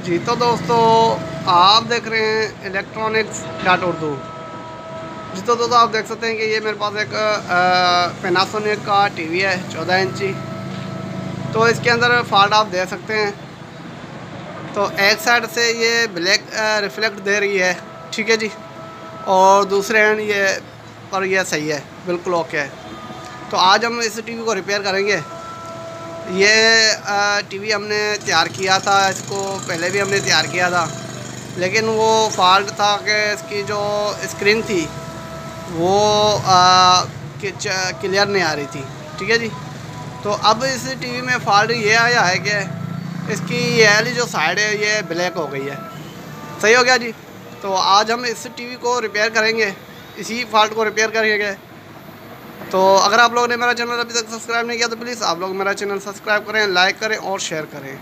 जी तो दोस्तों, आप देख रहे हैं इलेक्ट्रॉनिक्स डॉट उर्दू। जी तो दोस्तों, आप देख सकते हैं कि ये मेरे पास एक पैनासोनिक का टीवी है 14 इंची। तो इसके अंदर फॉल्ट आप दे सकते हैं। तो एक साइड से ये ब्लैक रिफ्लेक्ट दे रही है, ठीक है जी, और दूसरे एंड ये पर यह सही है, बिल्कुल ओके है। तो आज हम इस टीवी को रिपेयर करेंगे। ये टीवी हमने तैयार किया था, इसको पहले भी हमने तैयार किया था, लेकिन वो फॉल्ट था कि इसकी जो स्क्रीन थी वो क्लियर नहीं आ रही थी, ठीक है जी। तो अब इस टीवी में फॉल्ट ये आया है कि इसकी ये वाली जो साइड है ये ब्लैक हो गई है। सही हो गया जी। तो आज हम इस टीवी को रिपेयर करेंगे, इसी फॉल्ट को रिपेयर करेंगे। तो अगर आप लोगों ने मेरा चैनल अभी तक सब्सक्राइब नहीं किया तो प्लीज़ आप लोग मेरा चैनल सब्सक्राइब करें, लाइक करें और शेयर करें।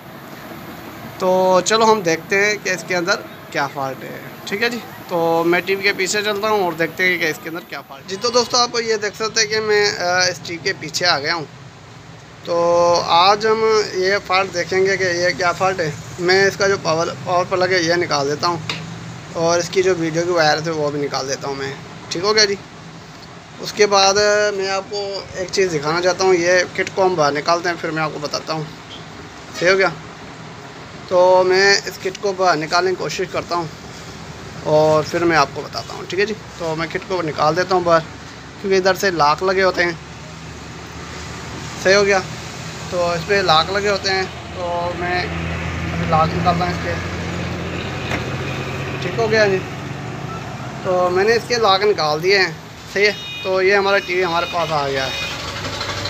तो चलो हम देखते हैं कि इसके अंदर क्या फॉल्ट है, ठीक है जी। तो मैं टीवी के पीछे चलता हूँ और देखते हैं कि इसके अंदर क्या फॉल्ट है। जी तो दोस्तों, आप ये देख सकते हैं कि मैं इस टीवी के पीछे आ गया हूँ। तो आज हम ये फॉल्ट देखेंगे कि ये क्या फॉल्ट है। मैं इसका जो पावर प्लग है ये निकाल देता हूँ और इसकी जो वीडियो की वायर थे वो भी निकाल देता हूँ मैं, ठीक हो गया जी। उसके बाद मैं आपको एक चीज़ दिखाना चाहता हूँ। ये किट को हम बाहर निकालते हैं, फिर मैं आपको बताता हूँ। सही हो गया। तो मैं इस किट को बाहर निकालने की कोशिश करता हूँ और फिर मैं आपको बताता हूँ, ठीक है जी। तो मैं किट को निकाल देता हूँ बाहर, क्योंकि इधर से लॉक लगे होते हैं। सही हो गया। तो इस पर लॉक लगे होते हैं, तो मैं अभी लॉक निकालता हूँ इसके, ठीक हो गया जी। तो मैंने इसके लॉक निकाल दिए हैं, सही है। तो ये हमारा टीवी हमारे पास आ गया है,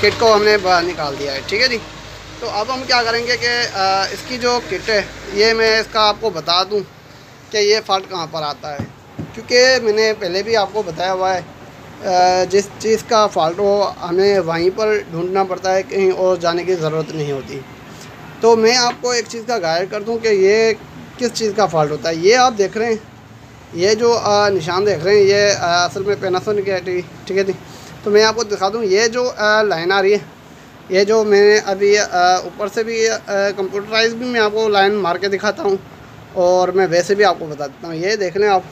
किट को हमने बाहर निकाल दिया है, ठीक है जी। तो अब हम क्या करेंगे कि इसकी जो किट है ये मैं इसका आपको बता दूं कि ये फॉल्ट कहाँ पर आता है, क्योंकि मैंने पहले भी आपको बताया हुआ है जिस चीज़ का फॉल्ट हो हमें वहीं पर ढूंढना पड़ता है, कहीं और जाने की ज़रूरत नहीं होती। तो मैं आपको एक चीज़ का गाइड कर दूँ कि ये किस चीज़ का फॉल्ट होता है। ये आप देख रहे हैं, ये जो निशान देख रहे हैं ये असल में पैनासोनिक है टीवी, ठीक है जी। तो मैं आपको दिखा दूँ, ये जो लाइन आ रही है, ये जो मैंने अभी ऊपर से भी कंप्यूटराइज भी मैं आपको लाइन मार के दिखाता हूँ और मैं वैसे भी आपको बता देता हूँ। ये देख लें आप,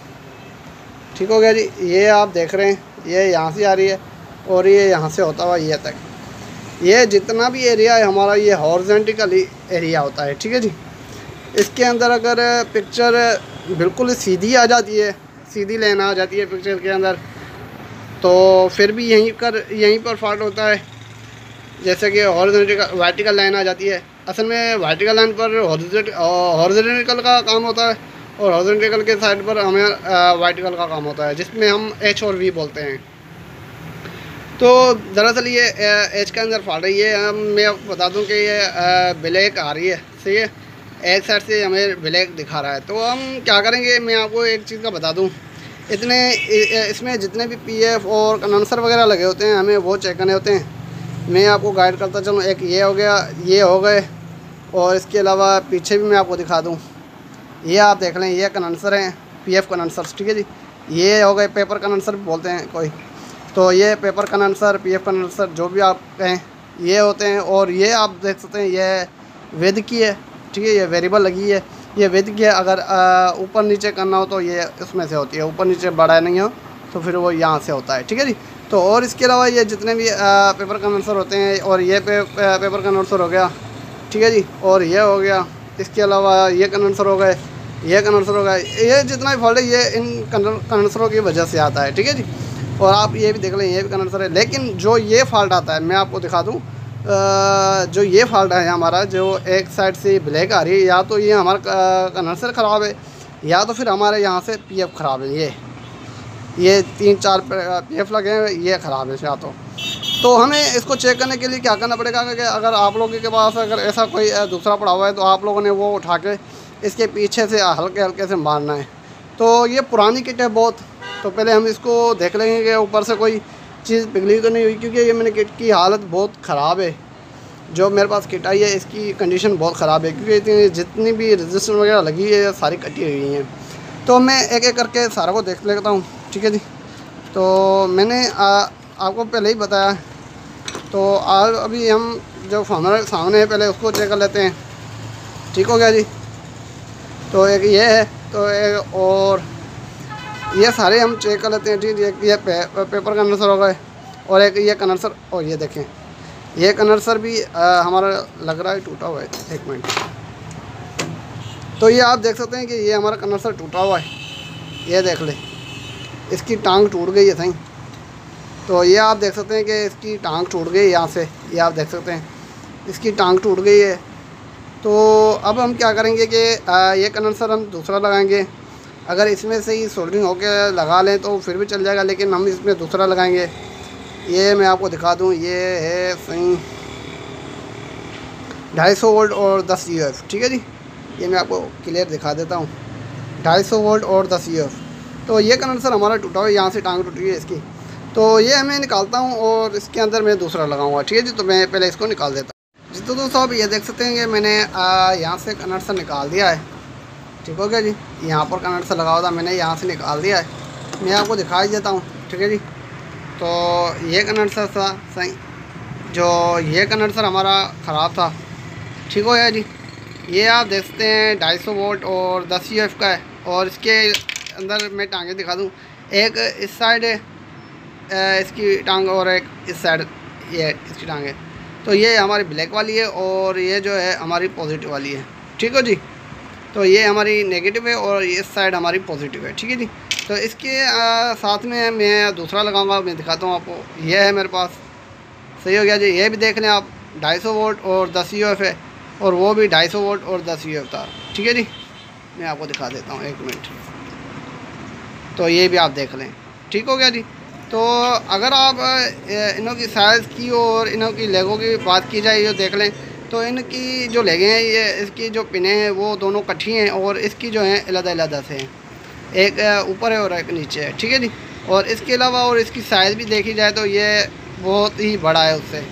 ठीक हो गया जी। ये आप देख रहे हैं, ये यहाँ से आ रही है और ये यहाँ से होता हुआ ये तक, ये जितना भी एरिया है हमारा ये हॉरिजॉन्टली एरिया होता है, ठीक है जी। इसके अंदर अगर पिक्चर बिल्कुल सीधी आ जाती है, सीधी लाइन आ जाती है पिक्चर के अंदर, तो फिर भी यहीं पर फॉल्ट होता है। जैसे कि हॉरिजॉन्टल वर्टिकल लाइन आ जाती है, असल में वर्टिकल लाइन पर हॉरिजॉन्टल का काम होता है और हॉरिजॉन्टल के साइड पर हमें वर्टिकल का काम होता है, जिसमें हम एच और वी बोलते हैं। तो दरअसल ये एच के अंदर फॉल्ट है। ये मैं आपको बता दूं कि ये ब्लैक आ रही है, सही है, एक साइड से हमें ब्लैक दिखा रहा है। तो हम क्या करेंगे, मैं आपको एक चीज़ का बता दूं, इसमें जितने भी पीएफ और कंडेंसर वगैरह लगे होते हैं हमें वो चेक करने होते हैं। मैं आपको गाइड करता चलूँ, एक ये हो गया, ये हो गए, और इसके अलावा पीछे भी मैं आपको दिखा दूँ। ये आप देख लें, ये कंडेंसर हैं, पीएफ कंडेंसर, ठीक है जी। ये हो गए पेपर कंडेंसर बोलते हैं कोई, तो ये पेपर कंडेंसर, पीएफ कंडेंसर जो भी आप कहें ये होते हैं। और ये आप देख सकते हैं ये वेद की है, ठीक है, ये वेरिएबल लगी है, ये वेद की है। अगर ऊपर नीचे करना हो तो ये इसमें से होती है, ऊपर नीचे बड़ा नहीं हो तो फिर वो यहाँ से होता है, ठीक है जी। तो और इसके अलावा ये जितने भी पेपर कंडेंसर होते हैं, और ये पेपर कंडेंसर हो गया, ठीक है जी, और ये हो गया, इसके अलावा ये कंडेंसर हो गए, ये कंडेंसर हो गया, ये जितना भी फॉल्ट है ये इन कंडेंसरों की वजह से आता है, ठीक है जी। और आप ये भी देख लें, ये भी कंडेंसर है। लेकिन जो ये फॉल्ट आता है मैं आपको दिखा दूँ, जो ये फॉल्ट है हमारा, जो एक साइड से ब्लैक आ रही है, या तो ये हमारा कंडेंसर ख़राब है या तो फिर हमारे यहाँ से पीएफ ख़राब है। ये 3-4 पीएफ लगे हैं, ये ख़राब है या तो हमें इसको चेक करने के लिए क्या करना पड़ेगा कि अगर आप लोगों के पास अगर ऐसा कोई दूसरा पड़ा हुआ है तो आप लोगों ने वो उठा के इसके पीछे से हल्के हल्के से मारना है। तो ये पुरानी किट है बहुत, तो पहले हम इसको देख लेंगे कि ऊपर से कोई चीज़ पिघली तो नहीं हुई, क्योंकि ये मैंने किट की हालत बहुत ख़राब है। जो मेरे पास किट आई है इसकी कंडीशन बहुत ख़राब है, क्योंकि जितनी भी रजिस्टर वगैरह लगी है सारी कटी हुई हैं। तो मैं एक एक करके सारा को देख लेता हूँ, ठीक है जी। तो मैंने आपको पहले ही बताया, तो अभी हम जो हमारे सामने है पहले उसको चेक कर लेते हैं, ठीक हो गया जी। तो एक ये है, तो एक और ये सारे हम चेक कर लेते हैं। ठीक है, ये पेपर कंडेंसर हो गए, और एक ये कंडेंसर, और ये देखें ये कंडेंसर भी हमारा लग रहा है टूटा हुआ है। एक मिनट, तो ये आप देख सकते हैं कि ये हमारा कंडेंसर टूटा हुआ है। ये देख ले, इसकी टांग टूट गई है सही। तो ये आप देख सकते हैं कि इसकी टांग टूट गई यहाँ से, ये आप देख सकते हैं इसकी टांग टूट गई है। तो अब हम क्या करेंगे कि ये कंडेंसर हम दूसरा लगाएंगे। अगर इसमें से ही सोल्डरिंग होकर लगा लें तो फिर भी चल जाएगा, लेकिन हम इसमें दूसरा लगाएंगे। ये मैं आपको दिखा दूँ, ये है सही 250 वोल्ट और 10 UF। ठीक है जी, ये मैं आपको क्लियर दिखा देता हूँ, 250 वोल्ट और 10 UF। तो ये कंडेंसर हमारा टूटा हुआ है, यहाँ से टांग टूटी है इसकी। तो ये मैं निकालता हूँ और इसके अंदर मैं दूसरा लगाऊंगा। ठीक है जी, तो मैं पहले इसको निकाल देता हूँ जी। तो दोस्तों आप ये देख सकते हैं कि मैंने यहाँ से कंडेंसर निकाल दिया है। ठीक हो गया जी, यहाँ पर कंडेंसर लगा हुआ था, मैंने यहाँ से निकाल दिया है। मैं आपको दिखा देता हूँ। ठीक है जी, तो ये कंडेंसर था सही, जो ये कंडेंसर हमारा ख़राब था। ठीक हो गया जी, ये आप देख सकते हैं 250 वोल्ट और 10 UF का है। और इसके अंदर मैं टांगे दिखा दूँ, एक इस साइड है इसकी टांग, और एक इस साइड ये इसकी टांग है। तो ये हमारी ब्लैक वाली है और ये जो है हमारी पॉजिटिव वाली है। ठीक हो जी, तो ये हमारी नेगेटिव है और इस साइड हमारी पॉजिटिव है। ठीक है जी, तो इसके साथ में मैं दूसरा लगाऊंगा, मैं दिखाता हूँ आपको। ये है मेरे पास, सही हो गया जी। ये भी देख लें आप, 250 वोल्ट और 10 UF है, और वो भी 250 वोल्ट और 10 UF था। ठीक है जी, मैं आपको दिखा देता हूँ, एक मिनट। तो ये भी आप देख लें। ठीक हो गया जी। तो अगर आप इनों की साइज़ की और इनों की लेगों की बात की जाए, ये देख लें, तो इनकी जो लेगें हैं, ये इसकी जो पिनें हैं वो दोनों इकट्ठी हैं, और इसकी जो हैं अलग-अलग से हैं, एक ऊपर है और एक नीचे है। ठीक है जी, और इसके अलावा और इसकी साइज़ भी देखी जाए तो ये बहुत ही बड़ा है, उससे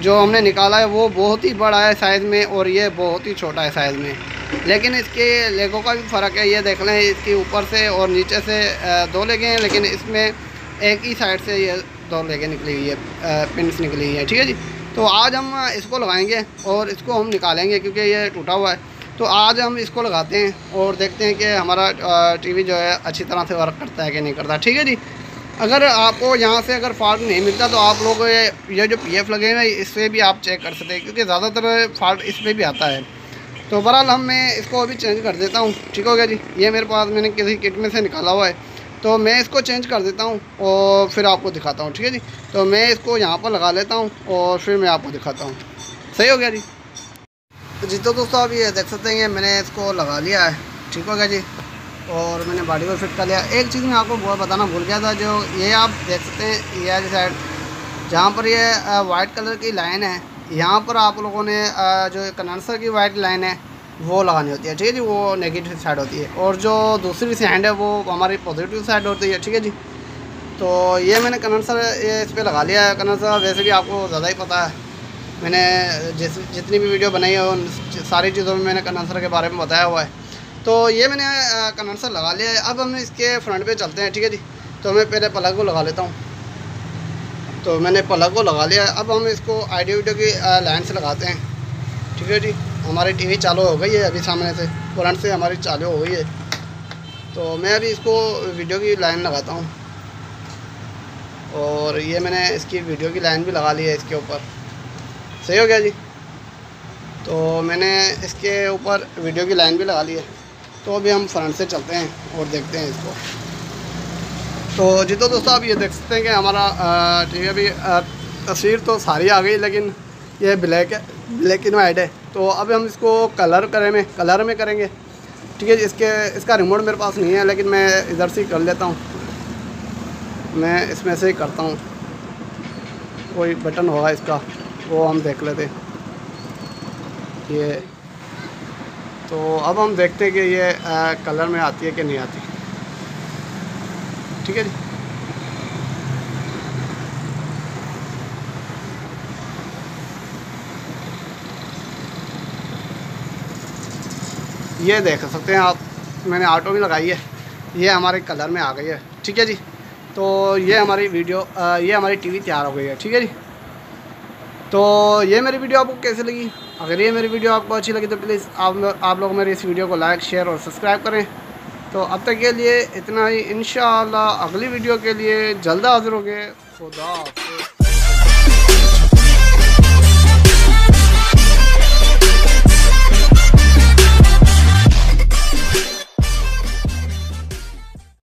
जो हमने निकाला है वो बहुत ही बड़ा है साइज़ में, और ये बहुत ही छोटा है साइज़ में। लेकिन इसके लेगों का भी फ़र्क है, ये देख लें, इसके ऊपर से और नीचे से 2 लेगें हैं, लेकिन इसमें एक ही साइड से ये 2 लेगें निकली हुई है, पिन्स निकली हुई है। ठीक है जी, तो आज हम इसको लगाएंगे और इसको हम निकालेंगे क्योंकि ये टूटा हुआ है। तो आज हम इसको लगाते हैं और देखते हैं कि हमारा टीवी जो है अच्छी तरह से वर्क करता है कि नहीं करता। ठीक है जी, अगर आपको यहाँ से अगर फॉल्ट नहीं मिलता तो आप लोग ये जो PF लगे हैं इससे भी आप चेक कर सकते हैं, क्योंकि ज़्यादातर फॉल्ट इसमें भी आता है। तो बहरहाल मैं इसको अभी चेंज कर देता हूँ। ठीक हो गया जी, ये मेरे पास मैंने किसी किट में से निकाला हुआ है, तो मैं इसको चेंज कर देता हूँ और फिर आपको दिखाता हूँ। ठीक है जी, तो मैं इसको यहाँ पर लगा लेता हूँ और फिर मैं आपको दिखाता हूँ। सही हो गया जी। तो दोस्तों आप ये देख सकते हैं मैंने इसको लगा लिया है। ठीक हो गया जी, और मैंने बॉडी को फिट कर लिया। एक चीज़ मैं आपको बहुत बताना भूल गया था, जो ये आप देख सकते हैं ये वाली साइड जहाँ पर ये वाइट कलर की लाइन है, यहाँ पर आप लोगों ने जो कंडेंसर की वाइट लाइन है वो लगानी होती है। ठीक है जी, वो नेगेटिव साइड होती है, और जो दूसरी साइड है वो हमारी पॉजिटिव साइड होती है। ठीक है जी, तो ये मैंने कंडेंसर ये इस पर लगा लिया है। कंडेंसर वैसे भी आपको ज़्यादा ही पता है, मैंने जितनी भी वीडियो बनाई है उन सारी चीज़ों में मैंने कंडेंसर के बारे में बताया हुआ है। तो ये मैंने कंडेंसर लगा लिया है। अब हम इसके फ्रंट पे चलते हैं। ठीक है जी, तो मैं पहले प्लग को लगा लेता हूँ। तो मैंने प्लग को लगा लिया है। अब हम इसको आईडियो वीडियो की लाइन से लगाते हैं। ठीक है जी, हमारी टीवी चालू हो गई है अभी, सामने से फ्रंट से हमारी चालू हो गई है। तो मैं अभी इसको वीडियो की लाइन लगाता हूँ, और ये मैंने इसकी वीडियो की लाइन भी लगा ली है इसके ऊपर। सही हो गया जी, तो मैंने इसके ऊपर वीडियो की लाइन भी लगा ली है। तो अभी हम फ्रंट से चलते हैं और देखते हैं इसको। तो जी तो दोस्तों आप ये देख सकते हैं कि हमारा टीवी अभी तस्वीर तो सारी आ गई, लेकिन ये ब्लैक एंड वाइट है। तो अब हम इसको कलर में करेंगे। ठीक है जी, इसका रिमोट मेरे पास नहीं है, लेकिन मैं इधर से ही कर लेता हूँ। मैं इसमें से ही करता हूँ, कोई बटन होगा इसका वो हम देख लेते हैं। ये तो अब हम देखते हैं कि ये कलर में आती है कि नहीं आती। ठीक है जी, ये देख सकते हैं आप, मैंने ऑटो भी लगाई है, ये हमारे कलर में आ गई है। ठीक है जी, तो ये हमारी टीवी तैयार हो गई है। ठीक है जी, तो ये मेरी वीडियो आपको कैसी लगी? अगर ये मेरी वीडियो आपको अच्छी लगी तो प्लीज़ आप लोग मेरी इस वीडियो को लाइक, शेयर और सब्सक्राइब करें। तो अब तक के लिए इतना ही। इंशाअल्लाह अगली वीडियो के लिए जल्द हाज़िर होंगे। खुदा।